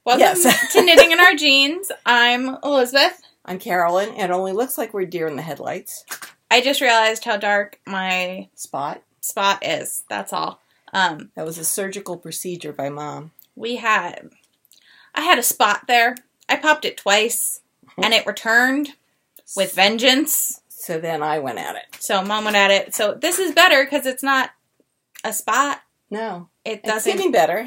Welcome to Knitting in Our Jeans. I'm Elizabeth. I'm Carolyn. It only looks like we're deer in the headlights. I just realized how dark my spot is. That's all. That was a surgical procedure by Mom. I had a spot there. I popped it twice, and it returned with vengeance. So then I went at it. So Mom went at it. So this is better because it's not a spot. No. It doesn't. It's getting better.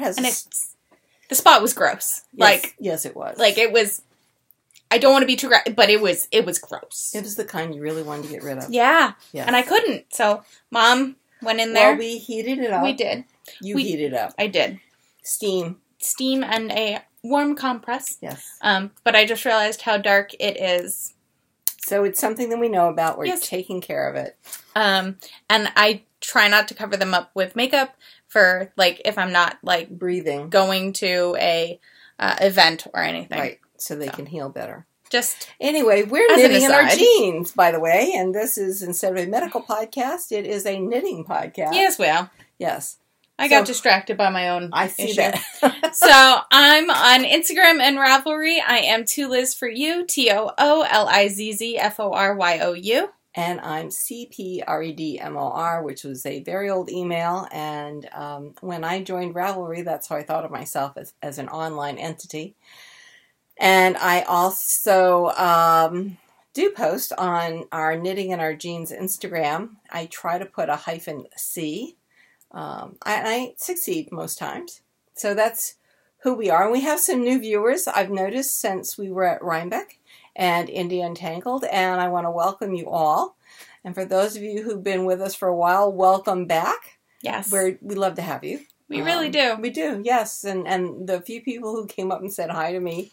The spot was gross. Yes, yes, it was. It was. I don't want to be too graphic, but it was gross. It was the kind you really wanted to get rid of. Yeah. Yes. And I couldn't. So Mom went in there. Well, we heated it up. We did. We heated it up. I did. Steam and a warm compress. Yes. But I just realized how dark it is. So it's something that we know about. We're taking care of it. And I try not to cover them up with makeup for, if I'm not, breathing, going to a event or anything. Right, so they can heal better. Anyway, we're knitting in our jeans, by the way, and this is, instead of a medical podcast, it is a knitting podcast. Yes, well. Yes. I got distracted by my own I see issue. that. So, I'm on Instagram and Ravelry. I am Toolizzforyou, Toolizzforyou. And I'm cpredmor, which was a very old email. And when I joined Ravelry, that's how I thought of myself, as an online entity. And I also do post on our Knitting in Our Jeans Instagram. I try to put a -C. I succeed most times. So that's who we are. And we have some new viewers, I've noticed, since we were at Rhinebeck and Untangled, and I want to welcome you all. And for those of you who've been with us for a while, welcome back. Yes. We love to have you. We really do. We do, yes. And the few people who came up and said hi to me,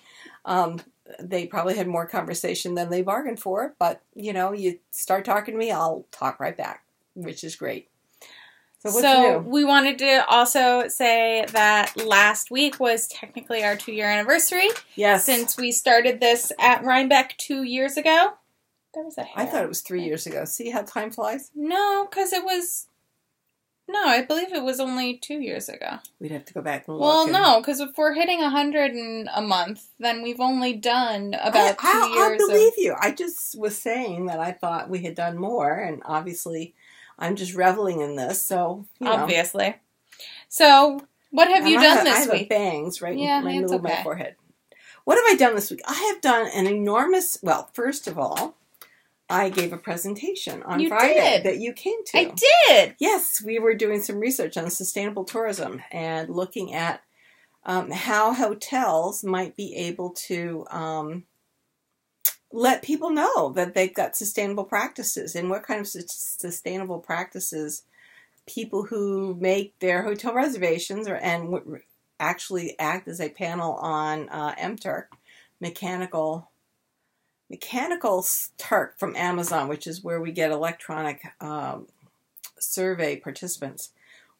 they probably had more conversation than they bargained for. But, you start talking to me, I'll talk right back, which is great. So what's new? We wanted to also say that last week was technically our 2-year anniversary. Yes. Since we started this at Rhinebeck 2 years ago. There was a hair. I thought it was 3 years ago. See how time flies? No, because I believe it was only 2 years ago. We'd have to go back and look. Well, no, because if we're hitting 100 in a month, then we've only done about 2 years. I believe you. I just was saying that I thought we had done more, and obviously I'm just reveling in this, so, Obviously. So, what have you done this week? I have bangs right in the middle of my forehead. What have I done this week? I have done an enormous, first of all, I gave a presentation on Friday that you came to. I did! Yes, we were doing some research on sustainable tourism and looking at how hotels might be able to let people know that they've got sustainable practices, and what kind of sustainable practices people who make their hotel reservations and actually act as a panel on MTurk, mechanical Turk from Amazon, which is where we get electronic survey participants,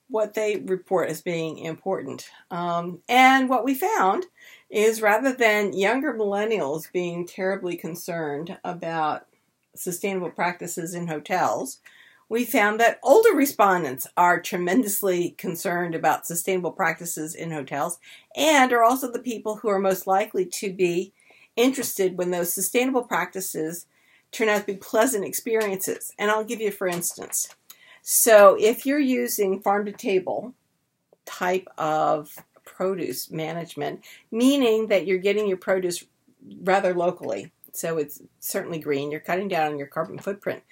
what they report as being important. And what we found is, rather than younger millennials being terribly concerned about sustainable practices in hotels, we found that older respondents are tremendously concerned about sustainable practices in hotels, and are also the people who are most likely to be interested when those sustainable practices turn out to be pleasant experiences. And I'll give you, for instance, so if you're using farm-to-table type of produce management, meaning that you're getting your produce rather locally, so it's certainly green, you're cutting down on your carbon footprint.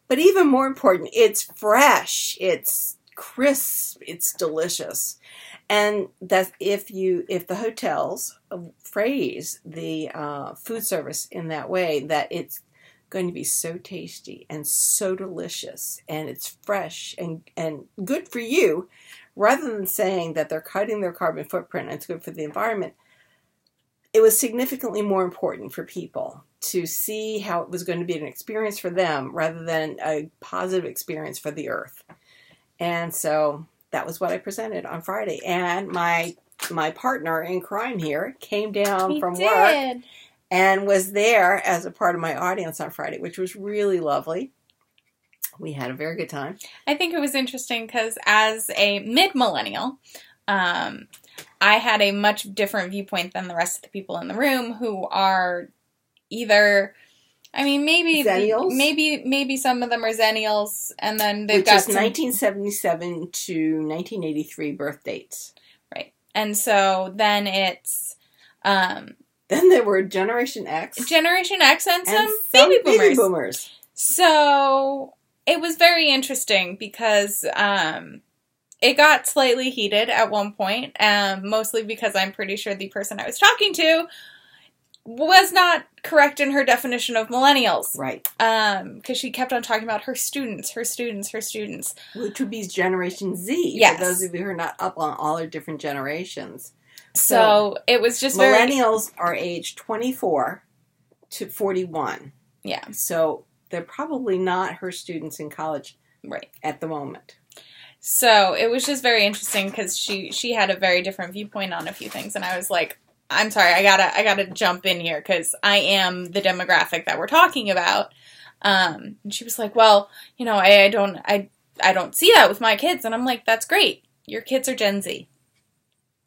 But even more important, it's fresh, it's crisp, it's delicious. And that if the hotels phrase the food service in that way, that it's going to be so tasty and so delicious, and it's fresh and good for you, rather than saying that they're cutting their carbon footprint and it's good for the environment, it was significantly more important for people to see how it was going to be an experience for them rather than a positive experience for the earth. And so that was what I presented on Friday. And my partner in crime here came down from work and was there as a part of my audience on Friday, which was really lovely. We had a very good time. I think it was interesting because as a mid-millennial, I had a much different viewpoint than the rest of the people in the room, who are either, I mean, maybe Zennials? maybe some of them are Zennials, and then they've Which got is 1977 to 1983 birth dates. Right. And so then it's then there were Generation X, and some baby boomers. So it was very interesting because it got slightly heated at one point, mostly because I'm pretty sure the person I was talking to was not correct in her definition of millennials. Right. Because she kept on talking about her students. Which would be Generation Z, yes. for those of you who are not up on all our different generations. So it was just millennials are aged 24 to 41. Yeah. So they're probably not her students in college right at the moment. So it was just very interesting because she had a very different viewpoint on a few things, and I was like, I'm sorry, I gotta jump in here because I am the demographic that we're talking about. And she was like, well, you know, I don't see that with my kids, and I'm like, that's great. Your kids are Gen Z.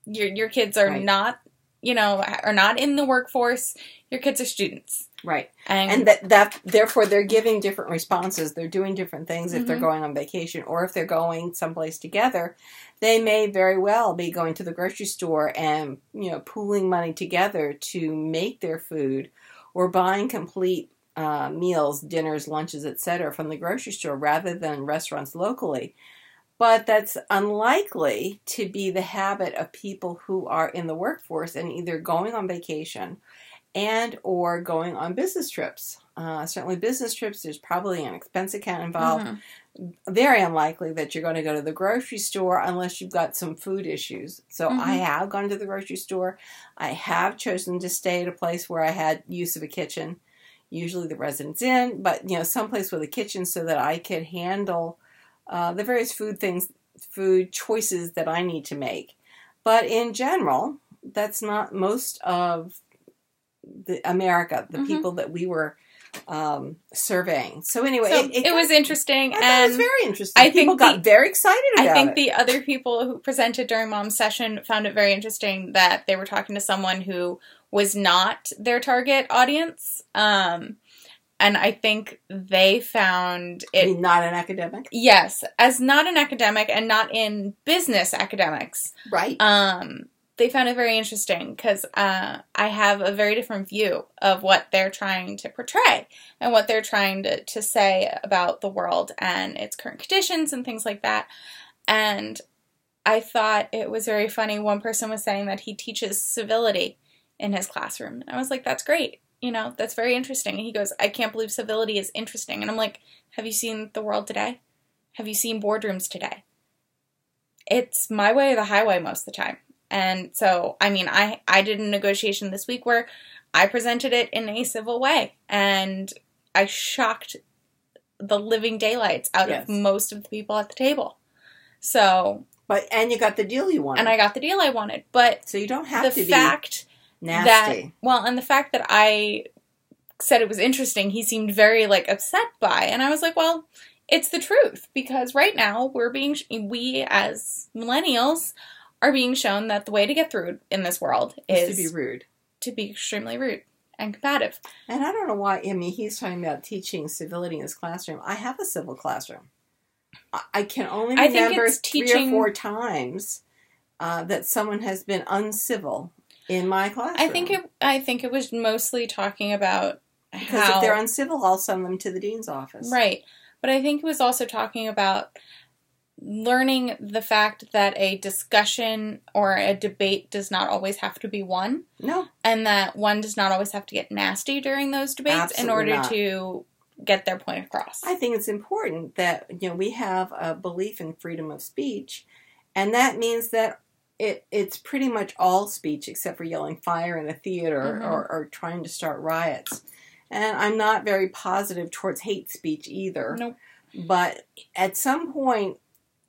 Your kids are right. not, you know, are not in the workforce. Your kids are students. Right. And that therefore they're giving different responses. They're doing different things if they're going on vacation, or if they're going someplace together. They may very well be going to the grocery store and, you know, pooling money together to make their food, or buying complete meals, dinners, lunches, etc. from the grocery store rather than restaurants locally. But that's unlikely to be the habit of people who are in the workforce and either going on vacation and or going on business trips. Certainly business trips, there's probably an expense account involved. Very unlikely that you're going to go to the grocery store unless you've got some food issues. So I have gone to the grocery store. I have chosen to stay at a place where I had use of a kitchen, usually the residence inn, but, you know, someplace with a kitchen so that I could handle the various food choices that I need to make. But in general, that's not most of America, the people that we were surveying. So anyway, it was interesting. And it was very interesting. People got very excited about it. I think the other people who presented during Mom's session found it very interesting that they were talking to someone who was not their target audience. And I think they found it... You mean not an academic? Yes, as not an academic and not in business academics. Right. They found it very interesting because I have a very different view of what they're trying to portray and what they're trying to say about the world and its current conditions and things like that. And I thought it was very funny. One person was saying that he teaches civility in his classroom. And I was like, that's great. You know, that's very interesting. And he goes, I can't believe civility is interesting. And I'm like, have you seen the world today? Have you seen boardrooms today? It's my way or the highway most of the time. And so, I mean, I did a negotiation this week where I presented it in a civil way. And I shocked the living daylights out of most of the people at the table. So... And you got the deal you wanted. And I got the deal I wanted. But... So you don't have to be... nasty. And the fact that I said it was interesting, he seemed very, like, upset by. And I was like, well, it's the truth. Because right now, we as millennials are being shown that the way to get through in this world is to be rude. To be extremely rude and combative. And I don't know why, I mean, he's talking about teaching civility in his classroom. I have a civil classroom. I can only remember 3 or 4 times that someone has been uncivil in my classroom. I think it was mostly talking about because if they're uncivil, I'll send them to the dean's office. Right. But I think it was also talking about learning the fact that a discussion or a debate does not always have to be won. No. And that one does not always have to get nasty during those debates Absolutely in order not. To get their point across. I think it's important that, you know, we have a belief in freedom of speech, and that means that it's pretty much all speech except for yelling fire in a theater or trying to start riots. And I'm not very positive towards hate speech either. Nope. But at some point,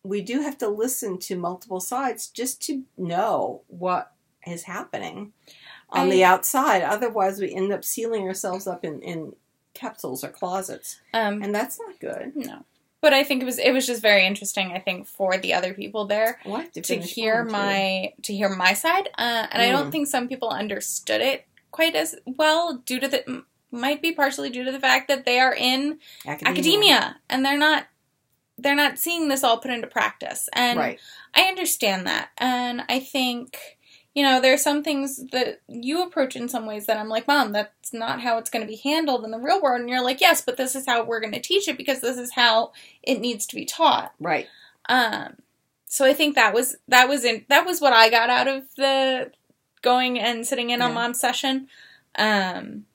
we do have to listen to multiple sides just to know what is happening on the outside. Otherwise, we end up sealing ourselves up in capsules or closets. And that's not good. No. But I think it was just very interesting, I think, for the other people there to hear my side. And I don't think some people understood it quite as well might be partially due to the fact that they are in academia and they're not seeing this all put into practice. And I understand that. And I think, there are some things that you approach in some ways that I'm like, Mom, that's not how it's going to be handled in the real world. And you're like, yes, but this is how we're going to teach it because this is how it needs to be taught. Right. So I think that was what I got out of the going and sitting in on Mom's session. And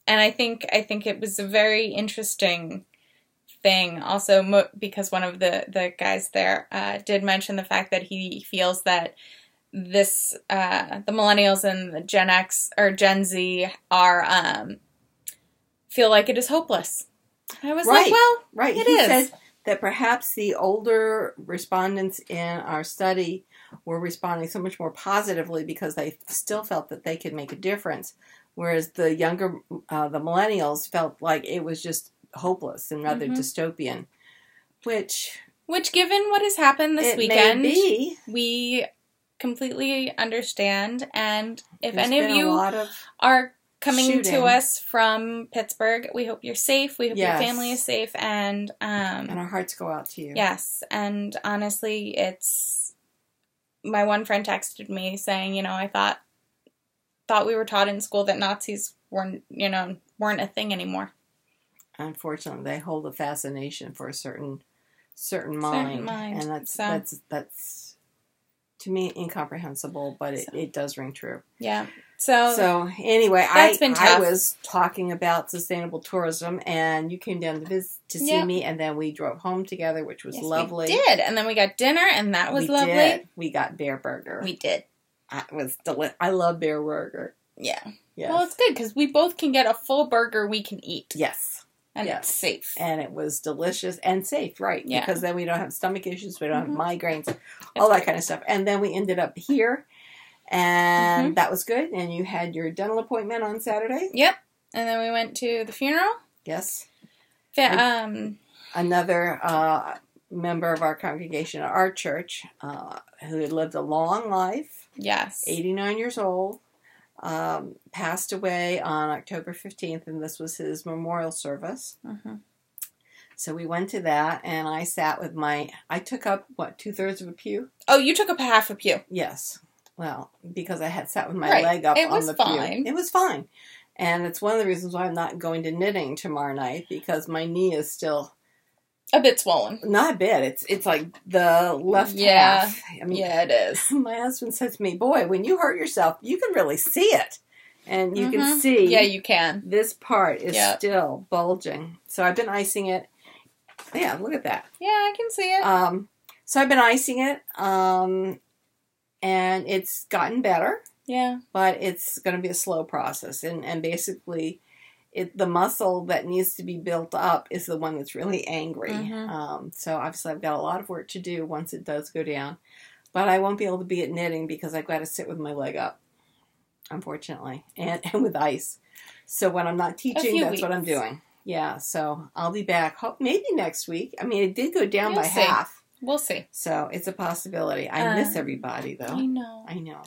I think it was a very interesting thing also because one of the guys there did mention the fact that he feels that this the millennials and the Gen X or Gen Z are feel like it is hopeless. And I was like, well, it is. He said that perhaps the older respondents in our study were responding so much more positively because they still felt that they could make a difference, whereas the younger the millennials felt like it was just hopeless and rather dystopian, which given what has happened this weekend, we completely understand. And if any of you are coming to us from Pittsburgh, we hope you're safe. We hope your family is safe, and our hearts go out to you. Yes, and honestly, my one friend texted me saying, I thought we were taught in school that Nazis weren't a thing anymore. Unfortunately, they hold a fascination for a certain mind, and that's to me incomprehensible, but it does ring true. Yeah. So anyway, I was talking about sustainable tourism, and you came down to see me, and then we drove home together, which was lovely. We did, and then we got dinner, and that was lovely. We got bear burger. We did. It was delicious. I love bear burger. Yeah. Yes. Well, it's good because we both can get a full burger we can eat. Yes. And it's safe. And it was delicious and safe, right? Yeah. Because then we don't have stomach issues, we don't have migraines, all that kind of stuff. And then we ended up here, and that was good. And you had your dental appointment on Saturday. Yep. And then we went to the funeral. Yes. Another member of our congregation at our church who had lived a long life. Yes. 89 years old. Passed away on October 15th, and this was his memorial service. So we went to that, and I sat with I took up, 2/3 of a pew? Oh, you took up half a pew. Yes. Well, because I had sat with my leg up on the pew. It was fine. And it's one of the reasons why I'm not going to knitting tomorrow night, because my knee is still a bit swollen. Not a bit. It's like the left half. I mean, it is. My husband said to me, boy, when you hurt yourself, you can really see it. And you can see. Yeah, you can. This part is still bulging. So I've been icing it. Yeah, look at that. Yeah, I can see it. So I've been icing it. And it's gotten better. Yeah. But it's going to be a slow process. And basically, the muscle that needs to be built up is the one that's really angry. So obviously I've got a lot of work to do once it does go down. But I won't be able to be at knitting because I've got to sit with my leg up, unfortunately, and with ice. So when I'm not teaching, that's what I'm doing. Yeah, so I'll be back maybe next week. I mean, it did go down by half. We'll see. So it's a possibility. I miss everybody, though. I know.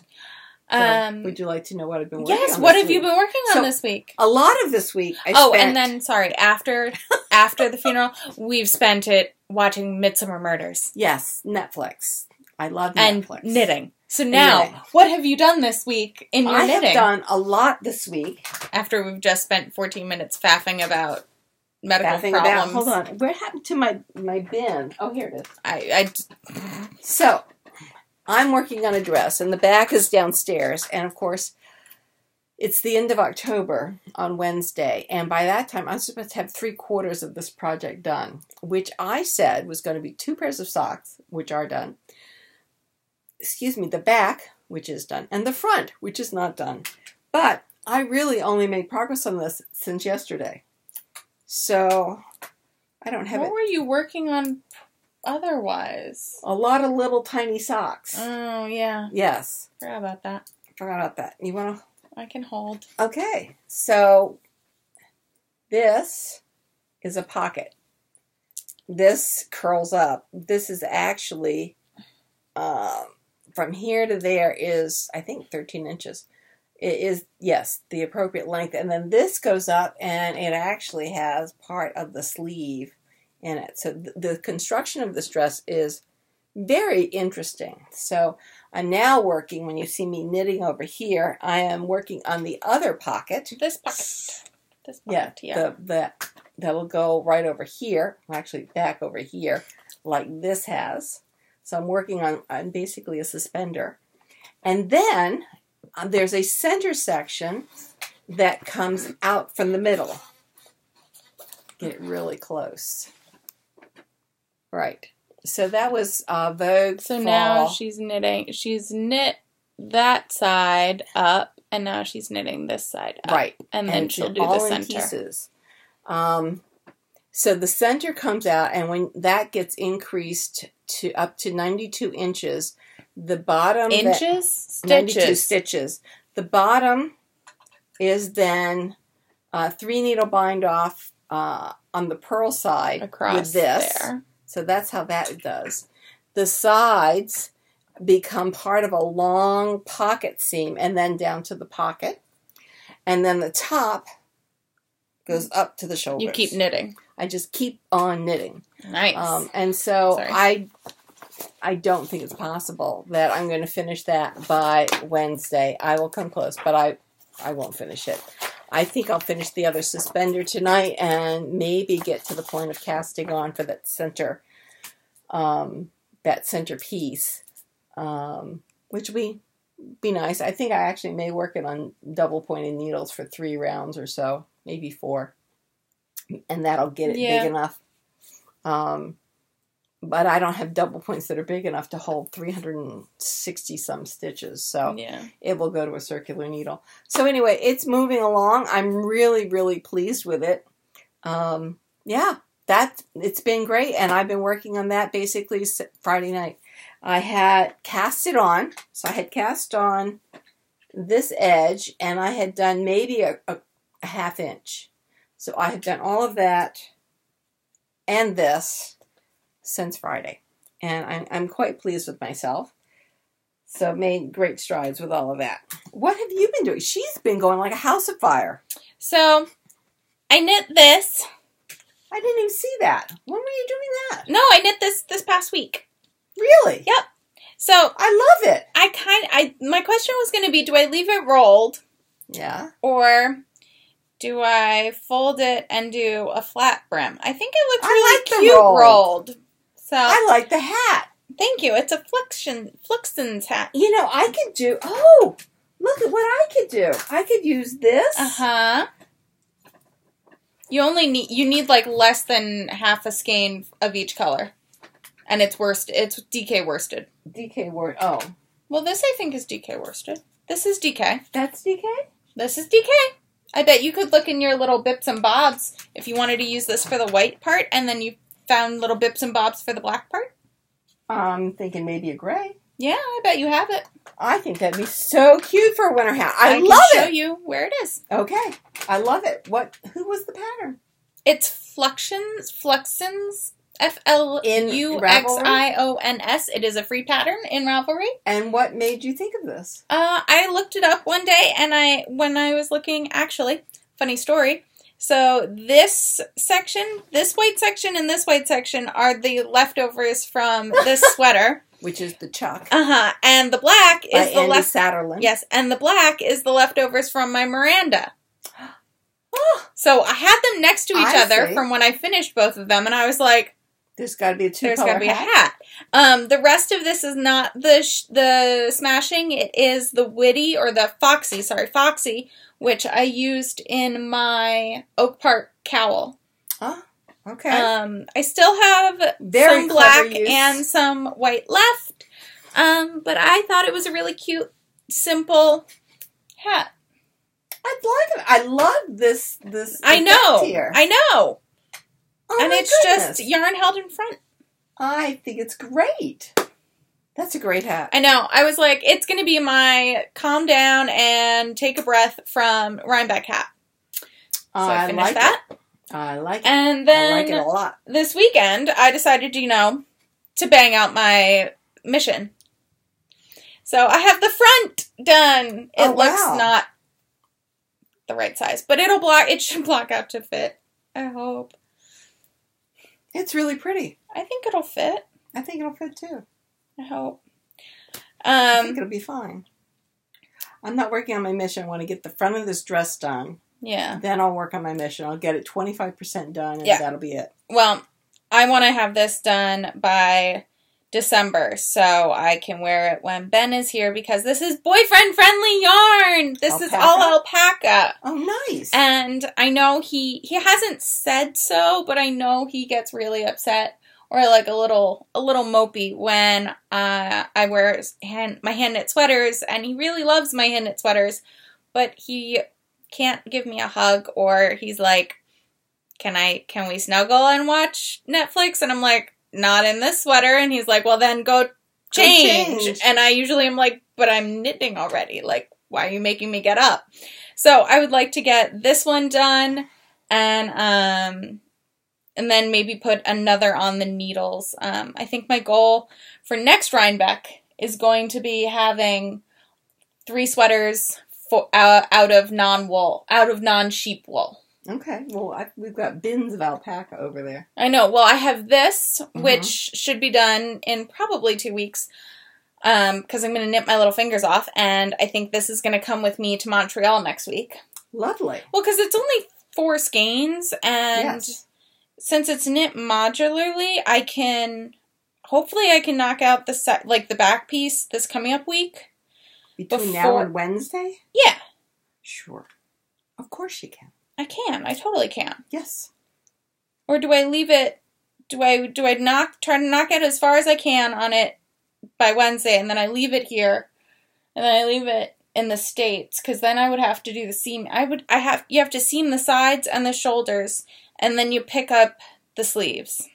So, would you like to know what I've been working on this week? Yes, what have you been working on this week? A lot of this week and then, after the funeral, we've spent it watching Midsummer Murders. Yes, Netflix. I love Netflix. And knitting. So now, what have you done this week in your knitting? I have done a lot this week. After we've just spent 14 minutes faffing about medical problems. Hold on. What happened to my bin? Oh, here it is. So, I'm working on a dress, and the back is downstairs. And, of course, it's the end of October on Wednesday. And by that time, I'm supposed to have 3/4 of this project done, which I said was going to be 2 pairs of socks, which are done. The back, which is done, and the front, which is not done. But I really only made progress on this since yesterday. So, I don't have What were you working on otherwise? A lot of little tiny socks. Oh, yeah. Yes. Forgot about that. You want to? I can hold. Okay. So, this is a pocket. this curls up. This is actually, from here to there is, I think, 13 inches. It is, yes, the appropriate length. And then this goes up, and it actually has part of the sleeve in it. So the construction of this dress is very interesting. So I'm now working, when you see me knitting over here, I am working on the other pocket. This pocket. This pocket, yeah. That'll go right over here, actually back over here, like this has. So I'm working on basically a suspender. And then there's a center section that comes out from the middle. Get it really close. Right. So that was Vogue So Fall. now she's knitting. She's knit that side up, and now she's knitting this side up. Right. And then she'll do all the in center. pieces. So the center comes out, and when that gets increased to up to 92 inches, the bottom... Stitches? 92 stitches. The bottom is then 3 needle bind off on the purl side Across with this. there. So that's how that does. The sides become part of a long pocket seam and then down to the pocket. And then the top goes up to the shoulders. You keep knitting. I just keep on knitting. Nice. And so Sorry. I don't think it's possible that I'm going to finish that by Wednesday. I will come close, but I won't finish it. I think I'll finish the other suspender tonight and maybe get to the point of casting on for that center piece, which would be nice. I think I actually may work it on double pointed needles for 3 rounds or so, maybe 4, and that'll get it big enough. But I don't have double points that are big enough to hold 360 some stitches. So it will go to a circular needle. So anyway, it's moving along. I'm really, really pleased with it. It's been great. And I've been working on that basically Friday night. I had cast it on. So I had cast on this edge, and I had done maybe a ½ inch. So I have done all of that and this since Friday, and I'm quite pleased with myself. So I've made great strides with all of that. What have you been doing? She's been going like a house of fire. So I knit this. I didn't even see that. When were you doing that? No, I knit this past week. Really? Yep. So I love it. My question was going to be, do I leave it rolled? Yeah. Or do I fold it and do a flat brim? I think it looks really cute rolled. So I like the hat. Thank you. It's a Fluxions hat. You know, I could do... look at what I could do. I could use this. Uh-huh. You need like less than half a skein of each color. And it's worsted. It's DK worsted. DK worsted. Oh. Well, this I think is DK worsted. This is DK. That's DK? This is DK. I bet you could look in your little bips and bobs if you wanted to use this for the white part, and then you found little bips and bobs for the black part. I'm thinking maybe a gray. Yeah, I bet you have it. I think that'd be so cute for a winter hat. I love it. I can show you where it is. Okay. I love it. Who was the pattern? It's Fluxions. Fluxions. It is a free pattern in Ravelry. And what made you think of this? I looked it up one day, and when I was looking, actually, funny story. So this section, this white section, and this white section are the leftovers from this sweater. Which is the chuck. And the black is the Satterlund. Yes, and the black is the leftovers from my Miranda. So I had them next to each other from when I finished both of them, and I was like, there's got to be a two-color hat. There's got to be a hat. The rest of this is not the smashing. It is the Witty, or the Foxy, which I used in my Oak Park cowl. Oh, okay. I still have some black and some white left, but I thought it was a really cute, simple hat. I like it. I love this. I know. Here. I know. Oh, and it's just yarn held in front. I think it's great. That's a great hat. I know. I was like, it's going to be my calm down and take a breath from Rhinebeck hat. So I finished that. I like it. And then I like it a lot. This weekend, I decided, to bang out my mission. So I have the front done. It looks not the right size, but it should block out to fit. I hope. It's really pretty. I think it'll fit. I think it'll fit too. I hope. I think it'll be fine. I'm not working on my mission. I want to get the front of this dress done. Yeah. Then I'll work on my mission. I'll get it 25% done, and that'll be it. Well, I want to have this done by December, so I can wear it when Ben is here, because this is boyfriend-friendly yarn. This is all alpaca. Oh, nice. And I know he hasn't said so, but I know he gets really upset or like a little mopey when I wear my hand knit sweaters, and he really loves my hand knit sweaters, but he can't give me a hug, or he's like, can we snuggle and watch Netflix? And I'm like, not in this sweater. And he's like, well, then go change. And I usually am like, but I'm knitting already. Like, why are you making me get up? So I would like to get this one done, and then maybe put another on the needles. I think my goal for next Rhinebeck is going to be having 3 sweaters out of non-sheep wool. Okay. Well, we've got bins of alpaca over there. I know. Well, I have this, which should be done in probably 2 weeks, because I'm going to knit my little fingers off, and I think this is going to come with me to Montreal next week. Lovely. Well, because it's only 4 skeins, and since it's knit modularly, hopefully I can knock out the back piece this coming up week. Between now and Wednesday? Yeah. Sure. Of course you can. I can. I totally can. Yes. Or do I leave it? Do I try to knock it as far as I can on it by Wednesday, and then I leave it here, and then I leave it in the States, because then I would have to do the seam. You have to seam the sides and the shoulders, and then you pick up the sleeves.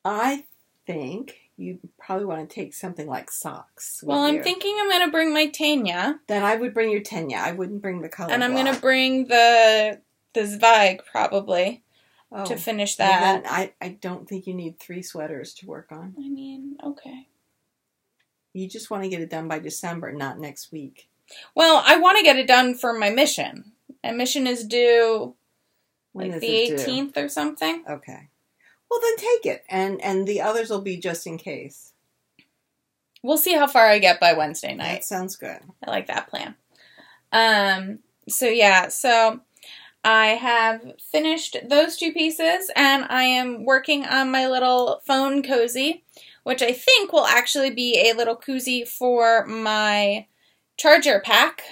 I think you probably want to take something like socks. Well, I'm thinking I'm going to bring my Tegna. Then I would bring your Tegna. I wouldn't bring the color. And I'm going to bring the Zweig, probably, to finish that. Well, then I don't think you need 3 sweaters to work on. I mean, okay. You just want to get it done by December, not next week. Well, I want to get it done for my mission. My mission is due when the 18th or something. Okay. Well, then take it, and the others will be just in case. We'll see how far I get by Wednesday night. That sounds good. I like that plan. So I have finished those 2 pieces, and I am working on my little phone cozy, which I think will actually be a little koozie for my charger pack.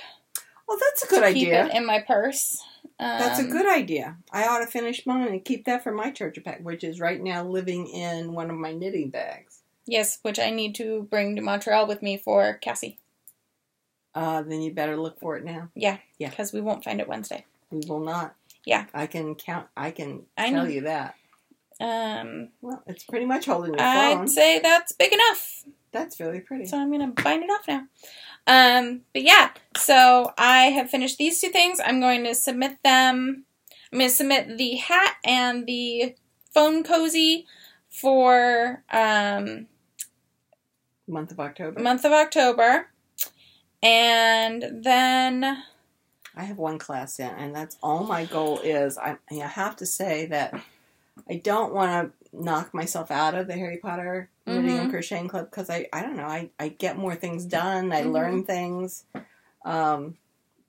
Well, that's a good idea. Keep it in my purse. That's a good idea. I ought to finish mine and keep that for my charger pack, which is right now living in one of my knitting bags. Yes, which I need to bring to Montreal with me for Cassie. Then you better look for it now. Yeah, because we won't find it Wednesday. We will not. Yeah. I can tell you that. Well, it's pretty much holding your phone. I'd say that's big enough. That's really pretty. So I'm going to bind it off now. But yeah, so I have finished these 2 things. I'm going to submit them. I'm going to submit the hat and the phone cozy for month of October. And then I have 1 class in, and that's all my goal is. I have to say that I don't want to knock myself out of the Harry Potter knitting and crocheting club, because I don't know, I get more things done, I learn things, but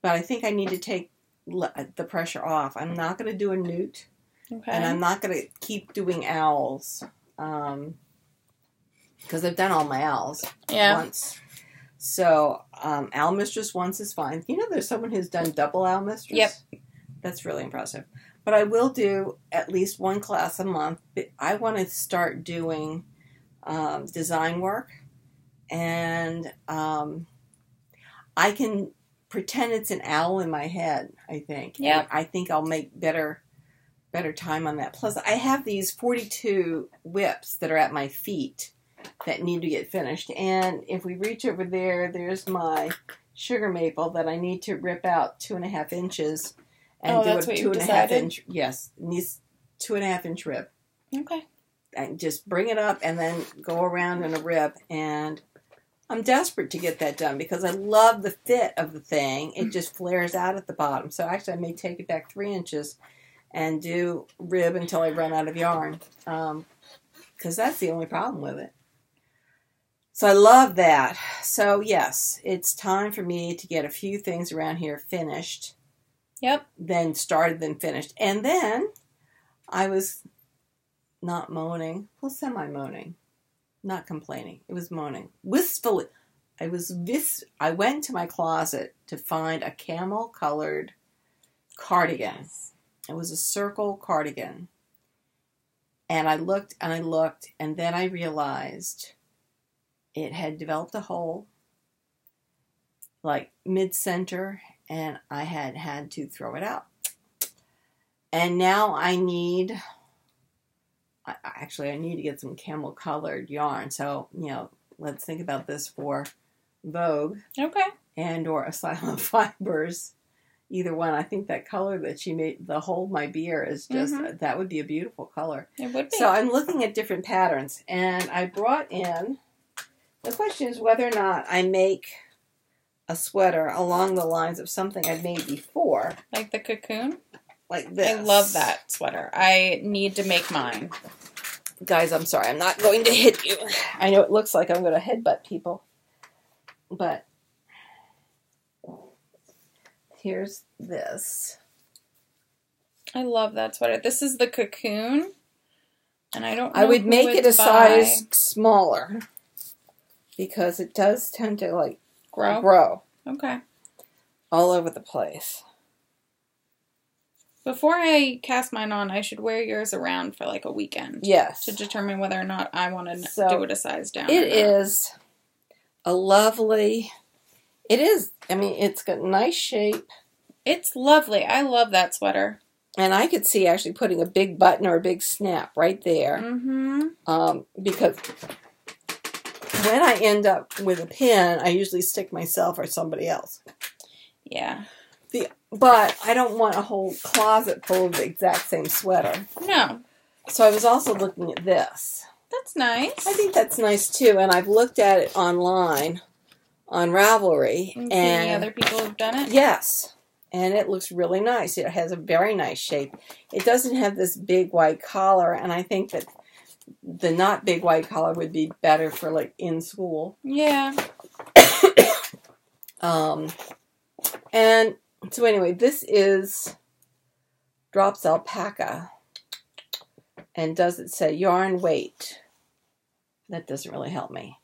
I think I need to take the pressure off. I'm not going to do a newt, and I'm not going to keep doing owls, because I've done all my owls once. So, Owl Mistress once is fine. You know, there's someone who's done double Owl Mistress? Yep. That's really impressive. But I will do at least 1 class a month. I want to start doing design work. And I can pretend it's an owl in my head, I think. Yeah. I think I'll make better time on that. Plus, I have these 42 whips that are at my feet that need to get finished. And if we reach over there, there's my sugar maple that I need to rip out 2.5 inches and do a 2.5 inch. Yes, 2.5-inch rib. Okay. And just bring it up and then go around in a rib. And I'm desperate to get that done because I love the fit of the thing. It just flares out at the bottom. So actually I may take it back 3 inches and do rib until I run out of yarn. Because that's the only problem with it. So I love that. So yes, it's time for me to get a few things around here finished. Yep. Then started, then finished. And then I was not moaning. Well, semi-moaning. Not complaining. It was moaning. Wistfully. I went to my closet to find a camel-colored cardigan. It was a circle cardigan. And I looked, and then I realized it had developed a hole, like mid-center, and I had to throw it out. And now I need to get some camel-colored yarn. So, let's think about this for Vogue. Okay. And or Asylum Fibers. Either one. I think that color that she made, the Hold My Beer, is just, that would be a beautiful color. It would be. So I'm looking at different patterns. And I brought in, the question is whether or not I make a sweater along the lines of something I've made before. Like the Cocoon? Like this. I love that sweater. I need to make mine. Guys, I'm sorry. I'm not going to hit you. I know it looks like I'm going to headbutt people. But here's this. I love that sweater. This is the Cocoon. And I don't know I would make it a by. size smaller. Because it does tend to, like, grow. Okay. All over the place. Before I cast mine on, I should wear yours around for like a weekend. Yes. To determine whether or not I want to do it a size down. It is a lovely... it's got nice shape. It's lovely. I love that sweater. And I could see actually putting a big button or a big snap right there. Mm-hmm. Because when I end up with a pin, I usually stick myself or somebody else. Yeah. But I don't want a whole closet full of the exact same sweater. No. So I was also looking at this. That's nice. I think that's nice too. And I've looked at it online on Ravelry. And any other people have done it? Yes. And it looks really nice. It has a very nice shape. It doesn't have this big white collar. And I think that the not big white collar would be better for like in school. Yeah. And so anyway, this is Drops Alpaca. And does it say yarn weight? That doesn't really help me.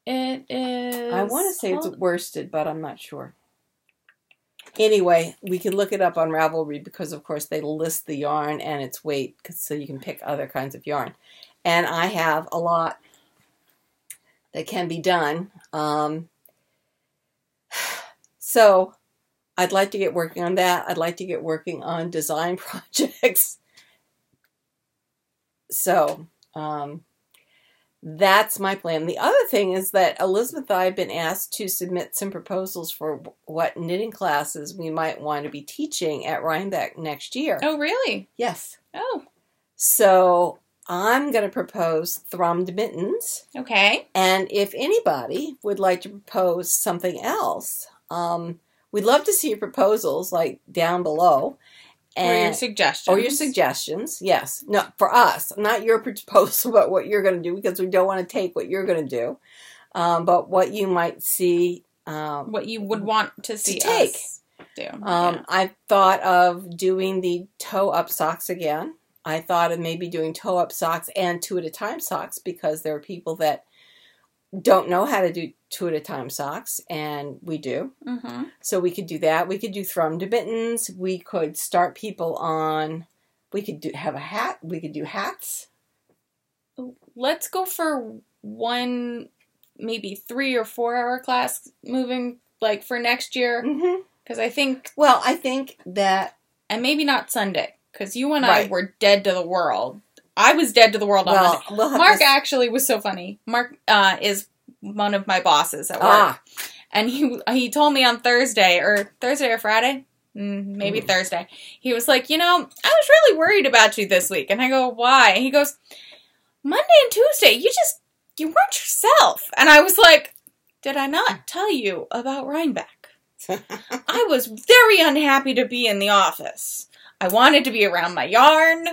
It is... I want to say it's worsted, but I'm not sure. Anyway, we can look it up on Ravelry because, of course, they list the yarn and its weight so you can pick other kinds of yarn. And I have a lot that can be done. So I'd like to get working on that. I'd like to get working on design projects. So that's my plan. The other thing is that Elizabeth and I have been asked to submit some proposals for what knitting classes we might want to be teaching at Rhinebeck next year. Oh, really? Yes. Oh. So I'm going to propose thrummed mittens. Okay. And if anybody would like to propose something else, we'd love to see your proposals, like, down below. Or your suggestions. Or your suggestions, yes. No, for us. Not your proposal about what you're going to do, because we don't want to take what you're going to do. But what you might see... what you would want to see take. Us do. I've thought of doing the toe-up socks again. I thought of maybe doing toe-up socks and two-at-a-time socks, because there are people that don't know how to do two-at-a-time socks, and we do. Mm-hmm. So we could do that. We could do thrummed mittens. We could start people on... We could have a hat. We could do hats. Let's go for one, maybe 3 or 4 hour class moving, like, for next year. Because I think... Well, I think that... And maybe not Sunday, because you and I were dead to the world. I was dead to the world on Monday. Mark actually was so funny. Mark is one of my bosses at work. And he told me on Thursday or Friday. maybe Thursday. He was like, I was really worried about you this week. And I go, why? And he goes, Monday and Tuesday, you weren't yourself. And I was like, did I not tell you about Rhinebeck? I was very unhappy to be in the office. I wanted to be around my yarn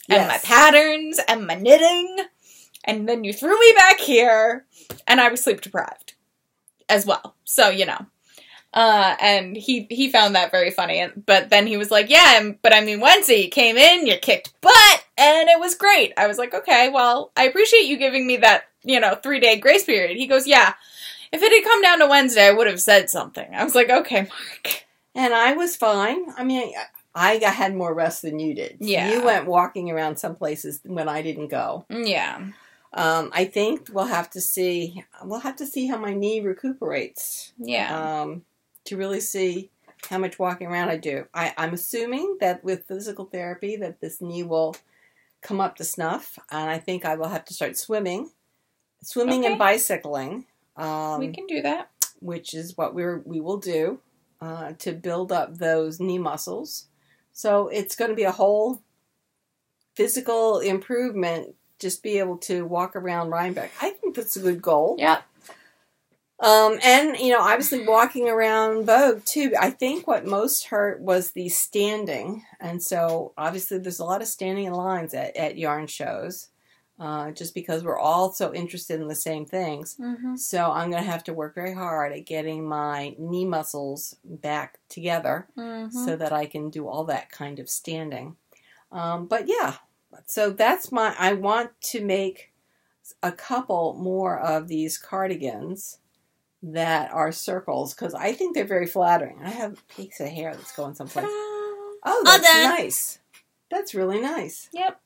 and my patterns and my knitting. And then you threw me back here and I was sleep deprived as well. So, and he found that very funny. But then he was like, yeah, but Wednesday you came in, you kicked butt, and it was great. I was like, okay, well, I appreciate you giving me that, 3-day grace period. He goes, yeah, if it had come down to Wednesday, I would have said something. I was like, okay, Mark. And I was fine. I had more rest than you did. Yeah. You went walking around some places when I didn't go. Yeah. I think we'll have to see how my knee recuperates. Yeah. To really see how much walking around I do. I'm assuming that with physical therapy that this knee will come up to snuff, and I think I will have to start swimming and bicycling. We can do that. Which is what we will do to build up those knee muscles. So it's going to be a whole physical improvement. Just be able to walk around Rhinebeck. I think that's a good goal. Yeah. And, obviously walking around Vogue, too. I think what most hurt was the standing. And so, obviously, there's a lot of standing in lines at yarn shows. Just because we're all so interested in the same things. Mm-hmm. So, I'm going to have to work very hard at getting my knee muscles back together so that I can do all that kind of standing. But, yeah. So, that's I want to make a couple more of these cardigans that are circles, because I think they're very flattering. I have a piece of hair that's going someplace. Oh, that's nice. That's really nice. Yep.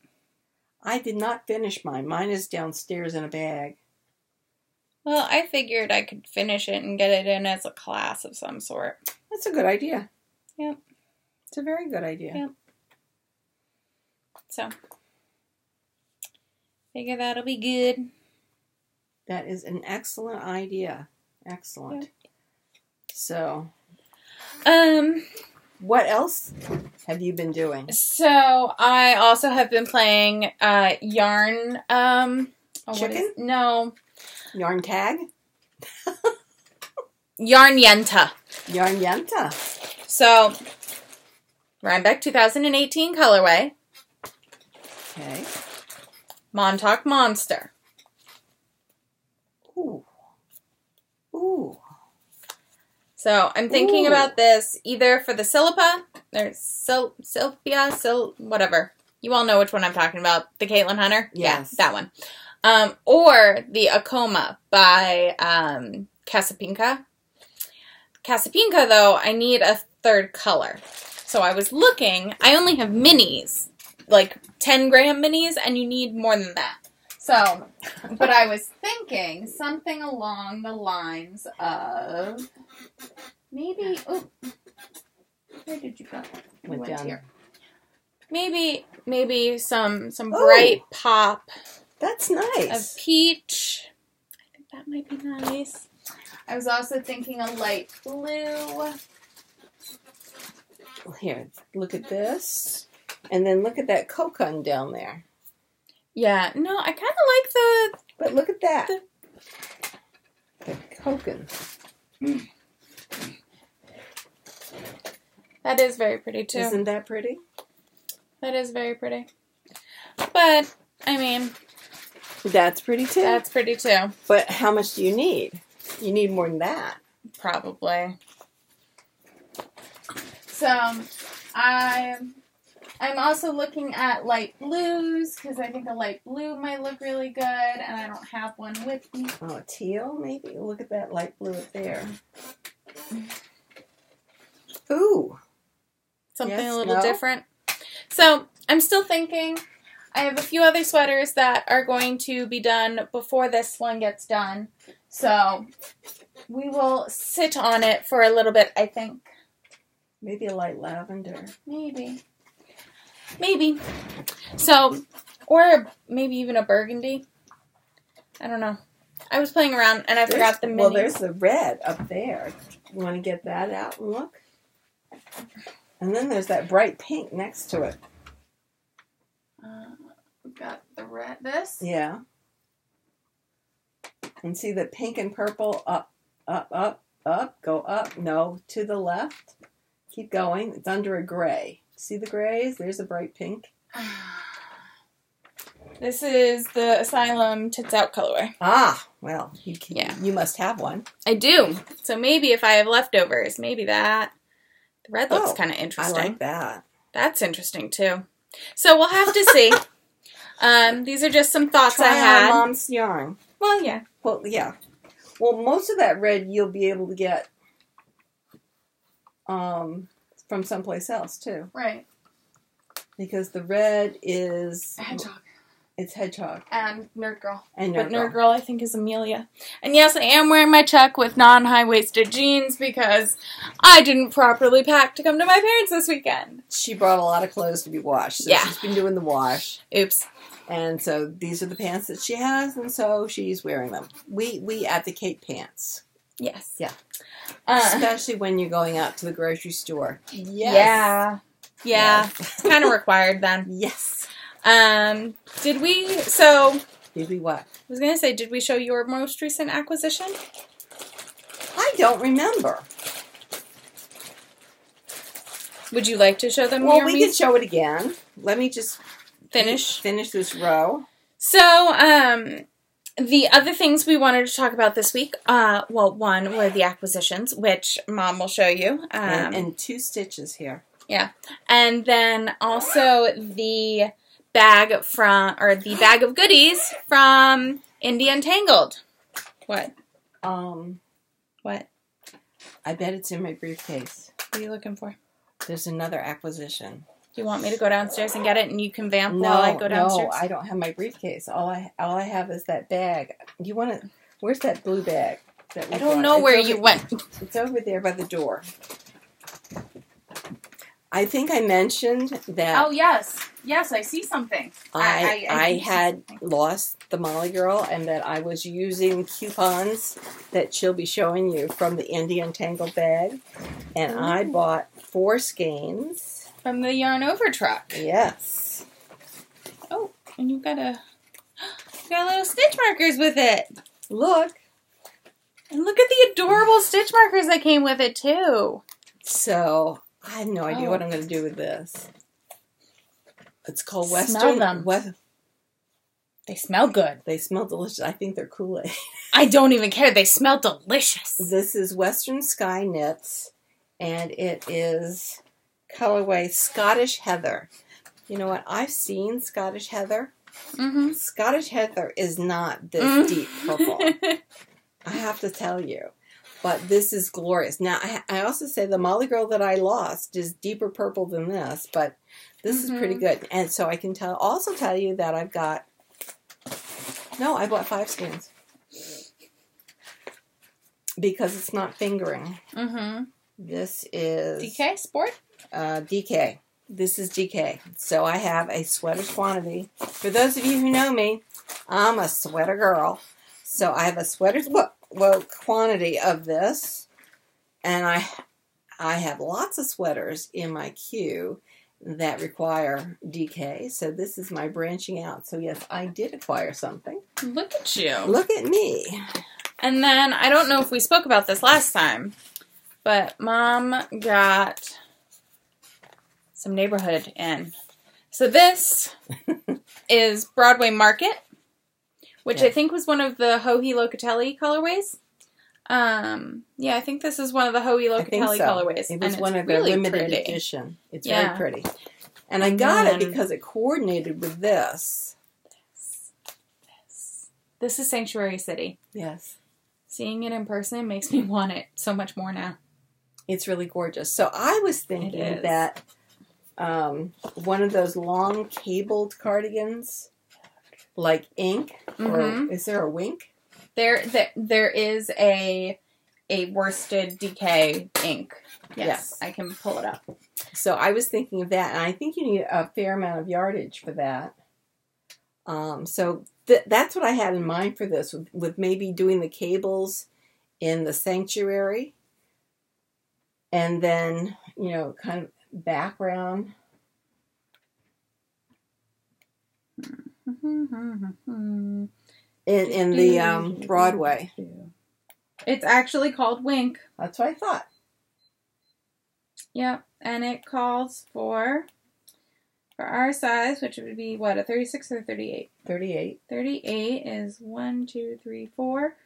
I did not finish mine. Mine is downstairs in a bag. Well, I figured I could finish it and get it in as a class of some sort. That's a good idea. Yep. It's a very good idea. Yep. So, figure that'll be good. That is an excellent idea. Excellent. Yep. So, what else have you been doing? So, I also have been playing yarn. Chicken? No. Yarn tag? Yarn Yenta. Yarn Yenta. So, Rhinebeck 2018 colorway. Okay. Montauk Monster. Ooh. Ooh. So, I'm thinking about this either for the Silipa, or Silpia, whatever. You all know which one I'm talking about. The Caitlin Hunter? Yes. Yeah, that one. Or the Acoma by Casapinka. Casapinka, though, I need a third color. So I was looking. I only have minis, like 10-gram minis, and you need more than that. So, but I was thinking something along the lines of maybe. Oh, where did you go? Went down here. Maybe some bright pop. That's nice. Of peach. I think that might be nice. I was also thinking a light blue. Here, look at this. And then look at that Cocoon down there. Yeah, no, I kind of like the... But look at that. The Cocoon. That is very pretty, too. Isn't that pretty? That is very pretty. But, I mean... That's pretty, too. That's pretty, too. But how much do you need? You need more than that. Probably. So, I'm also looking at light blues, because I think a light blue might look really good, and I don't have one with me. Oh, teal, maybe? Look at that light blue up there. Ooh. Something a little different. So, I'm still thinking. I have a few other sweaters that are going to be done before this one gets done. So, we will sit on it for a little bit, I think. Maybe a light lavender. Maybe. So, or maybe even a burgundy. I don't know. I was playing around and I forgot the minis. Well, there's the red up there. You want to get that out and look? And then there's that bright pink next to it. We've got the red, this. Yeah. And see the pink and purple up, up, up, up, go up. No, to the left. Keep going. It's under a gray. See the grays? There's a bright pink. This is the Asylum Tits Out colorway. Ah, well, you must have one. I do. So maybe if I have leftovers, maybe that. The red looks kind of interesting. I like that. That's interesting too. So we'll have to see. These are just some thoughts I had. Try Mom's yarn. Well, yeah. Well, yeah. Well, most of that red you'll be able to get from someplace else too. Right. Because the red is Hedgehog. It's Hedgehog. And Nerd Girl. But Nerd Girl, I think, is Amelia. And yes, I am wearing my Chuck with non-high-waisted jeans because I didn't properly pack to come to my parents this weekend. She brought a lot of clothes to be washed. So she's been doing the wash. Oops. And so these are the pants that she has, and so she's wearing them. We advocate pants. Yes. Yeah. Especially when you're going out to the grocery store. Yes. Yeah. It's kind of required then. Yes. Did we what? I was going to say, did we show your most recent acquisition? I don't remember. Would you like to show them? Well, we can show it again. Let me just finish this row. So, the other things we wanted to talk about this week, one were the acquisitions, which Mom will show you. And 2 stitches here. Yeah. And then also the bag of goodies from Andi Untangled. What? What? I bet it's in my briefcase. What are you looking for? There's another acquisition. Do you want me to go downstairs and get it and you can vamp while I go downstairs? No, I don't have my briefcase. All I have is that bag. Do you want to... Where's that blue bag? I don't know where you went. It's over there by the door. I think I mentioned that... Oh, yes. Yes, I see something. I had lost the Molly Girl and that I was using coupons that she'll be showing you from the Andi Untangled bag. And I bought 4 skeins. From the Yarn Over truck. Yes. Oh, and you got little stitch markers with it. Look. And look at the adorable stitch markers that came with it, too. So... I have no idea what I'm going to do with this. It's called Western. Smell them. They smell good. They smell delicious. I think they're Kool-Aid. I don't even care. They smell delicious. This is Western Sky Knits, and it is colorway Scottish Heather. You know what? I've seen Scottish Heather. Mm-hmm. Scottish Heather is not this deep purple. I have to tell you. But this is glorious. Now, I also say the Molly Girl that I lost is deeper purple than this, but this is pretty good. And so I can also tell you that I've got... No, I bought 5 skeins. Because it's not fingering. Mm-hmm. This is... DK Sport? DK. This is DK. So I have a sweater's quantity. For those of you who know me, I'm a sweater girl. So I have a sweater's... quantity of this, and I have lots of sweaters in my queue that require DK, so this is my branching out. So yes, I did acquire something. Look at you. Look at me. And then, I don't know if we spoke about this last time, but Mom got some neighborhood in. So this is Broadway Market, which I think was one of the Hohi Locatelli colorways. Yeah, I think this is one of the Hohi Locatelli colorways. It was one of the limited edition. It's very pretty. And I got it because it coordinated with this. This is Sanctuary City. Yes. Seeing it in person makes me want it so much more now. It's really gorgeous. So I was thinking that one of those long cabled cardigans, like ink, or is there a wink? There is a worsted DK ink. Yes, I can pull it up. So I was thinking of that, and I think you need a fair amount of yardage for that. So that's what I had in mind for this, with maybe doing the cables in the sanctuary. And then, kind of background. In the Broadway. It's actually called Wink. That's what I thought. Yep, and it calls for our size, which would be, what, a 36 or 38? 38. 38 is 1, 2, 3, 4.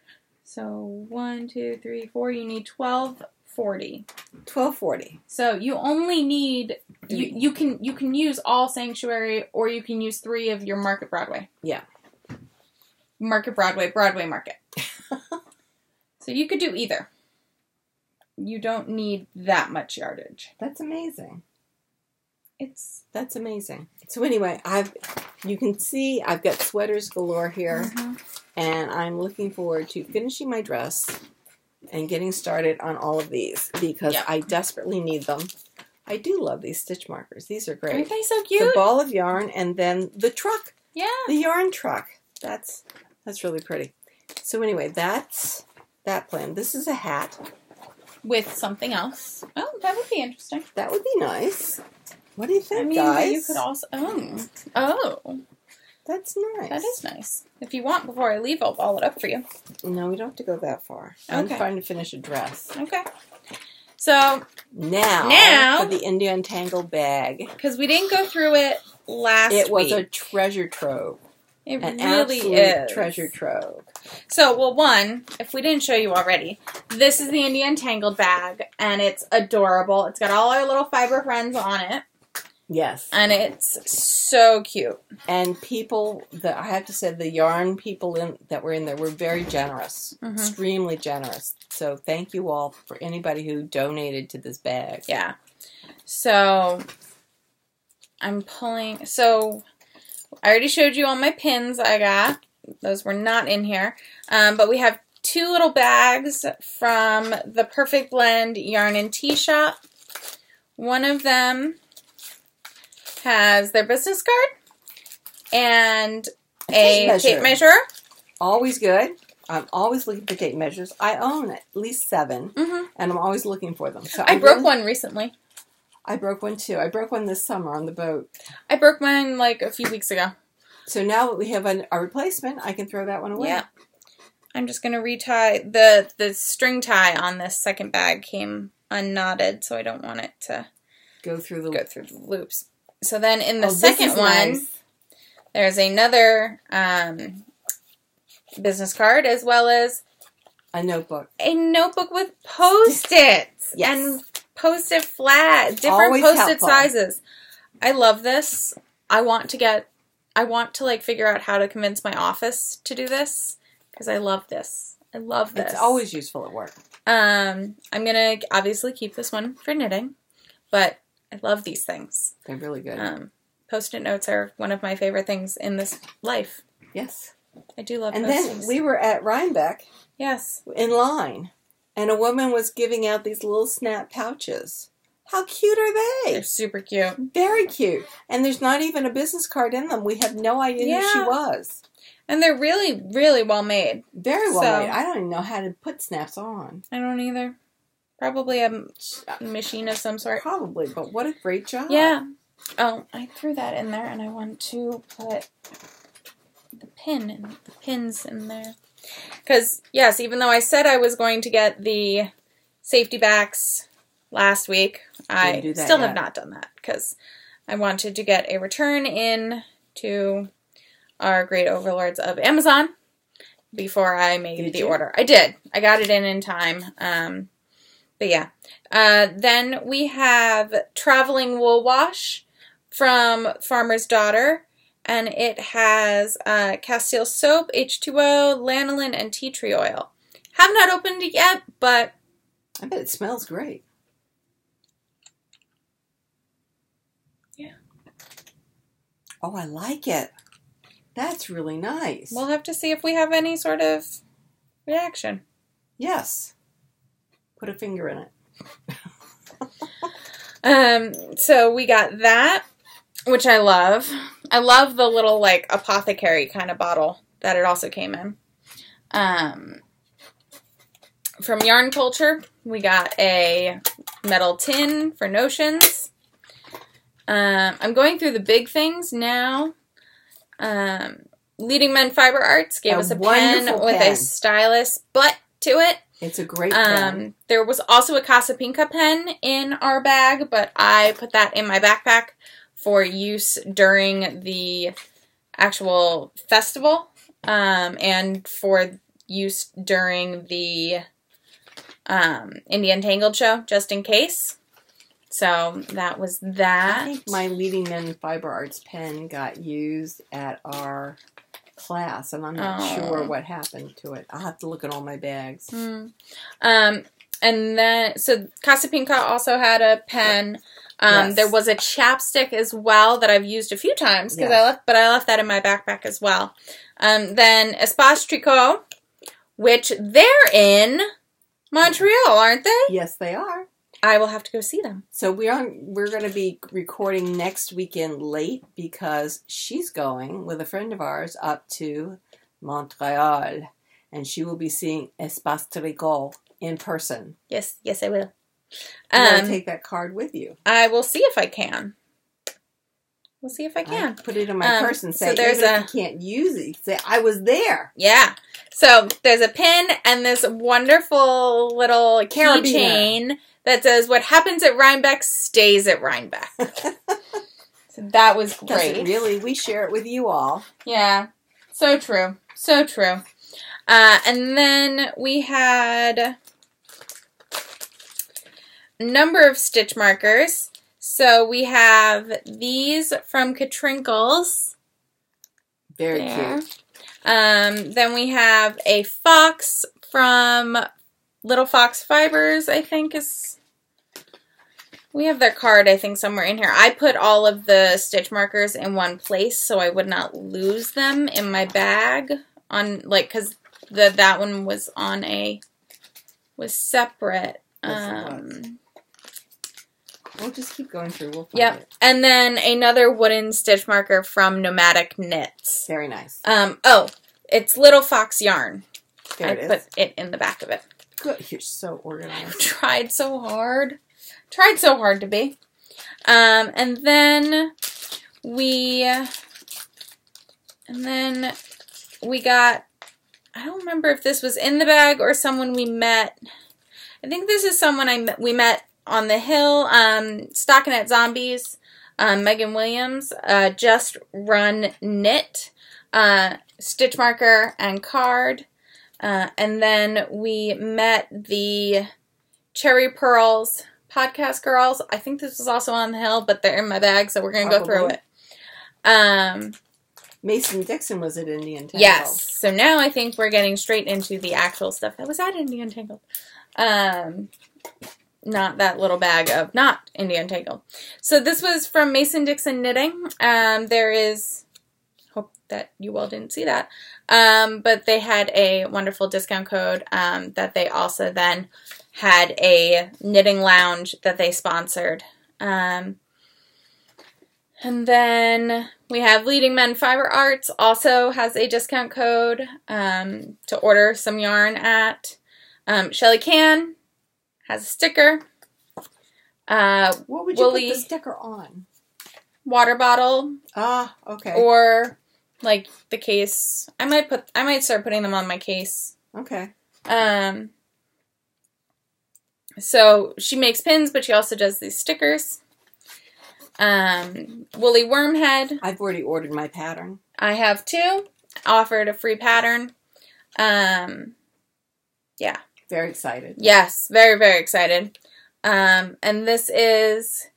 So 1, 2, 3, 4. You need 1240. 1240. So you only need you can use all Sanctuary, or you can use 3 of your Market Broadway. Yeah. Market Broadway, Broadway Market. So you could do either. You don't need that much yardage. That's amazing. That's amazing. So anyway, you can see I've got sweaters galore here, and I'm looking forward to finishing my dress and getting started on all of these because I desperately need them. I do love these stitch markers. These are great. Aren't they so cute? The ball of yarn and then the truck. Yeah. The yarn truck. That's really pretty. So anyway, that's that plan. This is a hat. With something else. Oh, that would be interesting. That would be nice. What do you think, guys? But you could also... Oh. That's nice. That is nice. If you want, before I leave, I'll ball it up for you. No, we don't have to go that far. Okay. I'm trying to finish a dress. Okay. So... Now for the Untangled bag. Because we didn't go through it last week. It was a treasure trove. It An really absolute is. treasure trove. So, well, one, if we didn't show you already, this is the Untangled bag, and it's adorable. It's got all our little fiber friends on it. Yes. And it's so cute. And people, I have to say, the yarn people that were in there were very generous. Extremely generous. So thank you all for anybody who donated to this bag. Yeah. So, I'm pulling... So, I already showed you all my pins I got. Those were not in here. But we have 2 little bags from the Perfect Blend Yarn and Tea Shop. One of them has their business card and a tape measure. Always good. I'm always looking for tape measures. I own at least 7, and I'm always looking for them. So I broke one recently. I broke one too. I broke one this summer on the boat. I broke mine like a few weeks ago. So now that we have a replacement, I can throw that one away. Yeah. I'm just going to retie. The string tie on this second bag came unknotted, so I don't want it to go through the loops. So then in the second one, there's another business card as well as a notbook. A notebook with Post-its. Yes. And Post-it flat, different Post-it sizes. I love this. I want to like figure out how to convince my office to do this because I love this. I love this. It's always useful at work. I'm gonna obviously keep this one for knitting, but I love these things. They're really good. Post-it notes are one of my favorite things in this life. Yes. I do love Post-its. And then we were at Rhinebeck. Yes. In line. And a woman was giving out these little snap pouches. How cute are they? They're super cute. Very cute. And there's not even a business card in them. We have no idea who she was. And they're really, really well made. Very well made. I don't even know how to put snaps on. I don't either. Probably a machine of some sort. Probably, but what a great job. Yeah. Oh, I threw that in there, and I want to put the pins in there. Because, yes, even though I said I was going to get the safety backs last week, I still have not done that. Because I wanted to get a return in to our great overlords of Amazon before I made the order. I did. I got it in time. But yeah. Then we have Traveling Wool Wash from Farmer's Daughter. And it has Castile soap, H2O, lanolin, and tea tree oil. Have not opened it yet, but... I bet it smells great. Yeah. Oh, I like it. That's really nice. We'll have to see if we have any sort of reaction. Yes. Put a finger in it. So we got that, which I love. I love the little, like, apothecary kind of bottle that it also came in. From Yarn Culture, we got a metal tin for notions. I'm going through the big things now. Leading Men Fiber Arts gave us a pen with a stylus butt to it. It's a great pen. There was also a Casapinka pen in our bag, but I put that in my backpack for use during the actual festival, and for use during the Indie Untangled show, just in case. So that was that. I think my Leading Men Fiber Arts pen got used at our class, and I'm not sure what happened to it. I'll have to look at all my bags. And then, so Casapinka also had a pen. Yes. There was a chapstick as well that I've used a few times because I left that in my backpack as well. Then Espace Tricot, which they're in Montreal, aren't they? Yes, they are. I will have to go see them. So we're going to be recording next weekend late because she's going with a friend of ours up to Montreal, and she will be seeing Espace Tricot in person. Yes, I will. You want to take that card with you? I will see if I can. We'll see if I can. I'll put it in my purse and say, so there's even if you can't use it, you say, I was there. Yeah. So there's a pin and this wonderful little keychain that says, what happens at Rhinebeck stays at Rhinebeck. So that was great. Really, we share it with you all. Yeah. So true. So true. And then we had a number of stitch markers. So we have these from Katrinkles. Very cute. Then we have a fox from Little Fox Fibers, I think is... We have their card, I think, somewhere in here. I put all of the stitch markers in one place so I would not lose them in my bag. Because that one was separate. We'll just keep going through. We'll find it. And then another wooden stitch marker from Nomadic Knits. Very nice. It's Little Fox yarn. There it is. I put it in the back of it. Good. You're so organized. I've tried so hard. Tried so hard to be. And then we got, I don't remember if this was in the bag or someone we met. I think this is someone we met on the hill. Stockinette Zombies, Megan Williams, Just Run Knit, stitch marker and card. And then we met the Cherry Pearls podcast girls. I think this was also on the hill, but they're in my bag, so we're going to go through it. Mason Dixon was at Indie Untangled. Yes. So now I think we're getting straight into the actual stuff that was at Indie Untangled. Not that little bag of not Indie Untangled. So this was from Mason Dixon Knitting. There is... Hope that you all didn't see that. But they had a wonderful discount code that they also then had a knitting lounge that they sponsored. And then we have Leading Men Fiber Arts also has a discount code to order some yarn at. Shelly Can has a sticker. What would you put the sticker on? Water bottle. Ah, okay. Or like the case. I might start putting them on my case. Okay. So she makes pins, but she also does these stickers. Woolly Wormhead. I've already ordered my pattern. I have too. Offered a free pattern. Yeah. Very excited. Yes, very, very excited. And this is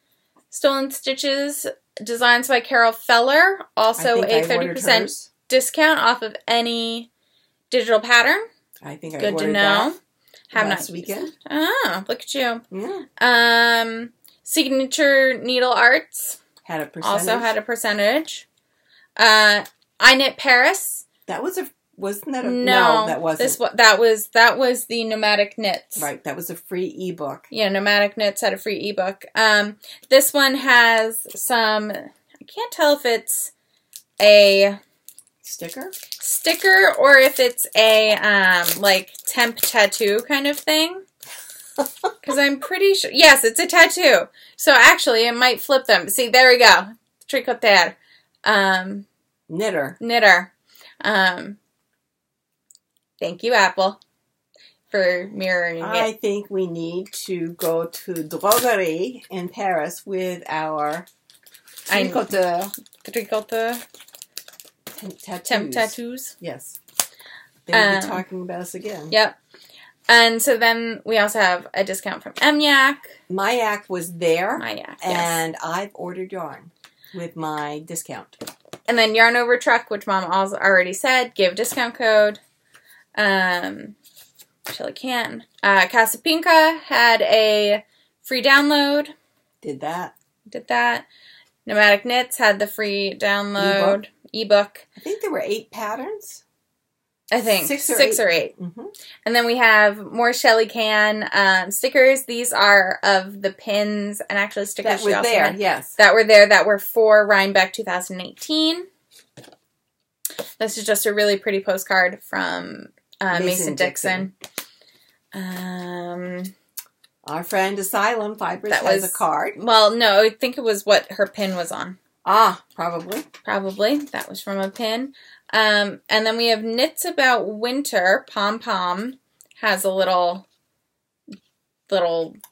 Stolen Stitches, designs by Carol Feller. Also a 30% discount off of any digital pattern. I think I Good ordered to know. that last weekend. Ah, look at you. Yeah. Signature Needle Arts. Had a percentage. Also had a percentage. I Knit Paris. That was wasn't that a... No, that wasn't. That was the Nomadic Knits. Right, that was a free ebook. Yeah, Nomadic Knits had a free ebook. This one has some... I can't tell if it's a... Sticker or if it's a, like, temp tattoo kind of thing. Because I'm pretty sure... Yes, it's a tattoo. So actually, it might flip them. See, there we go. Tricoter. Knitter. Thank you, Apple, for mirroring it. I think we need to go to Drogerie in Paris with our tricoteur. Tattoos. Yes. They will be talking about us again. Yep. And so then we also have a discount from MYAC. MYAC was there. MYAC, and I've ordered yarn with my discount. And then Yarn Over Truck, which Mom already said, gave a discount code. Chili Can. Casapinka had a free download. Did that. Nomadic Knits had the free download. Ebook. I think there were 8 patterns. I think. 6 or 8. Mm-hmm. And then we have more Shelly Can stickers. These are of the pins and actually stickers that were there, yes. That were there that were for Rhinebeck 2018. This is just a really pretty postcard from Mason Dixon. Our friend Asylum Fibers has a card. Well, no, I think it was what her pin was on. Ah, probably. That was from a pin. And then we have Knits About Winter. Pom Pom has a little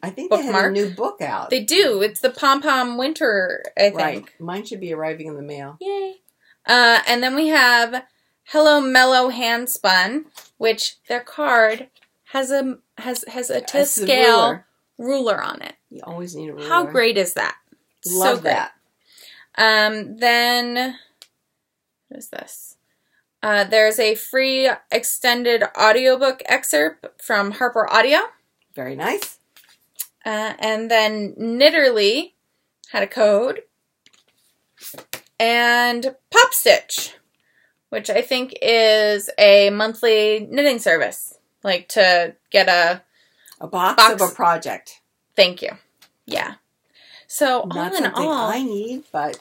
I think bookmark. They have a new book out. They do. It's the Pom Pom Winter, I think. Right. Mine should be arriving in the mail. Yay. And then we have Hello Mellow Handspun, which their card has a to scale ruler on it. You always need a ruler. How great is that? Love so great. that. Then what is this? There's a free extended audiobook excerpt from Harper Audio. Very nice. And then Knitterly had a code. And Pop Stitch, which I think is a monthly knitting service. Like to get a box of a project. Thank you. Yeah. So Not all in something all, I need, but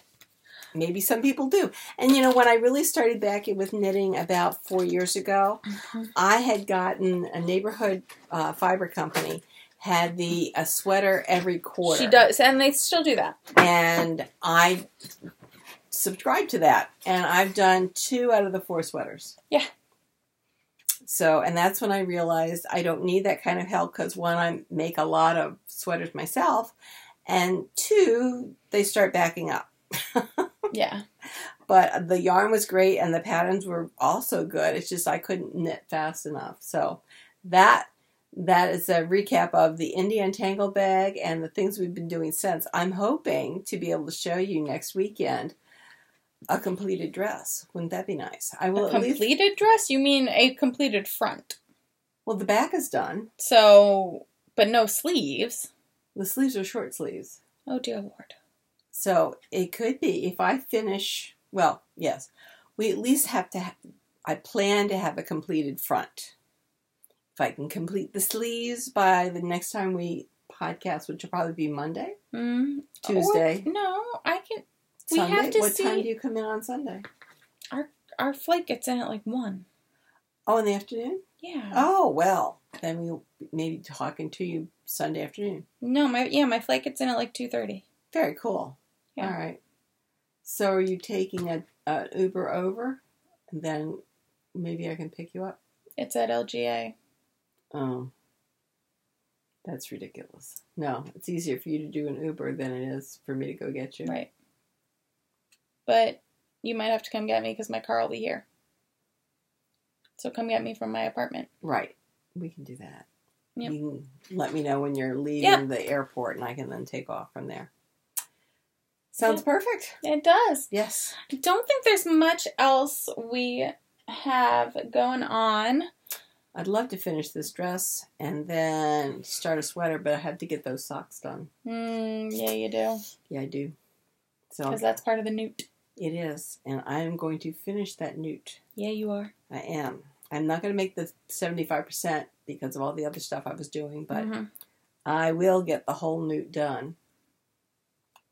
maybe some people do. And you know, when I really started back with knitting about 4 years ago, I had gotten a neighborhood fiber company had a sweater every quarter. She does, and they still do that. And I subscribed to that, and I've done 2 out of the 4 sweaters. Yeah. So, and that's when I realized I don't need that kind of help because 1, I make a lot of sweaters myself, and 2, they start backing up. Yeah. But the yarn was great, and the patterns were also good. It's just I couldn't knit fast enough. So that is a recap of the Untangled bag and the things we've been doing since. I'm hoping to be able to show you next weekend a completed dress. Wouldn't that be nice? I will. A completed dress? You mean a completed front? Well, the back is done. So, but no sleeves. The sleeves are short sleeves. Oh, dear Lord. So it could be if I finish. Well, yes, we at least have to. I plan to have a completed front. If I can complete the sleeves by the next time we podcast, which will probably be Monday, Tuesday. No, I can. Sunday? We have to what see. time do you come in on Sunday? Our flight gets in at like 1. Oh, in the afternoon? Yeah. Oh, well, then we'll maybe talking to you Sunday afternoon. No, my flight gets in at like 2:30. Very cool. Yeah. All right. So are you taking an Uber over? And then maybe I can pick you up? It's at LGA. Oh. That's ridiculous. No, it's easier for you to do an Uber than it is for me to go get you. Right. But you might have to come get me because my car will be here. So come get me from my apartment. Right. We can do that. Yep. You can let me know when you're leaving the airport and I can then take off from there. Sounds perfect. It does. Yes. I don't think there's much else we have going on. I'd love to finish this dress and then start a sweater, but I have to get those socks done. Yeah, you do. Yeah, I do. So because that's part of the newt. It is, and I am going to finish that newt. Yeah, you are. I am. I'm not going to make the 75% because of all the other stuff I was doing, but I will get the whole newt done.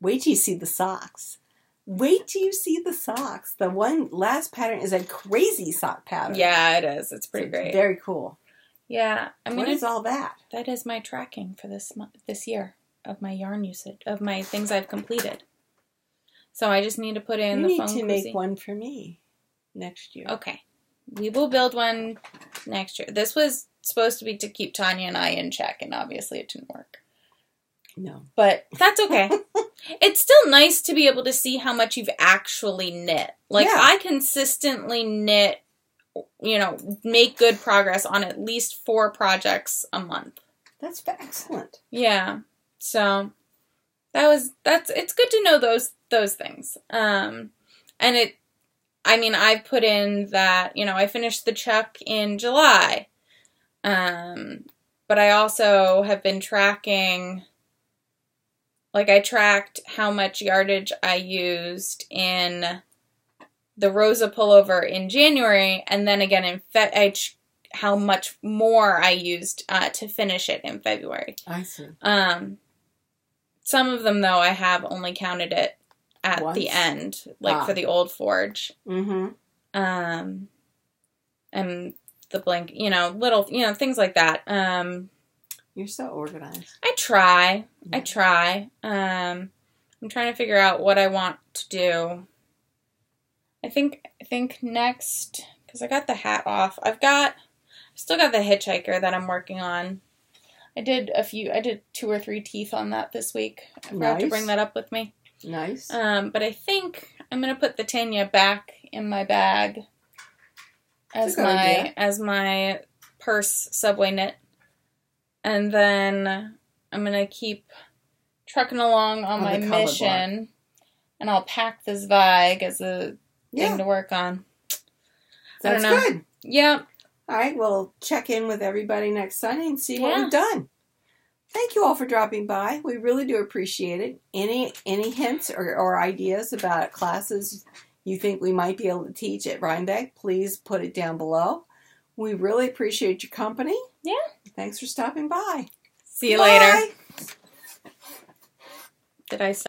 Wait till you see the socks. Wait till you see the socks. The one last pattern is a crazy sock pattern. Yeah, it is. It's pretty great. Very cool. Yeah. I mean, what is all that? That is my tracking for this year of my yarn usage, of my things I've completed. So I just need to put in the You foam need to koozie. make one for me next year. Okay. We will build one next year. This was supposed to be to keep Tanya and I in check, and obviously it didn't work. No. But that's okay. It's still nice to be able to see how much you've actually knit. Like, Yeah. I consistently knit, make good progress on at least 4 projects a month. That's excellent. Yeah. So it's good to know those things. And I've put in that, I finished the chuck in July. But I also have been tracking, like, I tracked how much yardage I used in the Rosa pullover in January, and then again in how much more I used to finish it in February. I see. Some of them, though, I have only counted it at Once? the end, like for the old forge. Mm-hmm. And the blank, little, things like that. You're so organized. I try. Yeah. I try. I'm trying to figure out what I want to do. I think next, because I got the hat off. I still got the hitchhiker that I'm working on. I did 2 or 3 teeth on that this week. I forgot to bring that up with me. Nice. But I think I'm gonna put the Tegna back in my bag as my purse subway knit, and then I'm gonna keep trucking along on my mission, and I'll pack the Zweig as a thing to work on. That's good. Yeah. All right, we'll check in with everybody next Sunday and see what we've done. Thank you all for dropping by. We really do appreciate it. Any hints or ideas about classes you think we might be able to teach at Rhinebeck, please put it down below. We really appreciate your company. Yeah. Thanks for stopping by. See you later. Did I stop?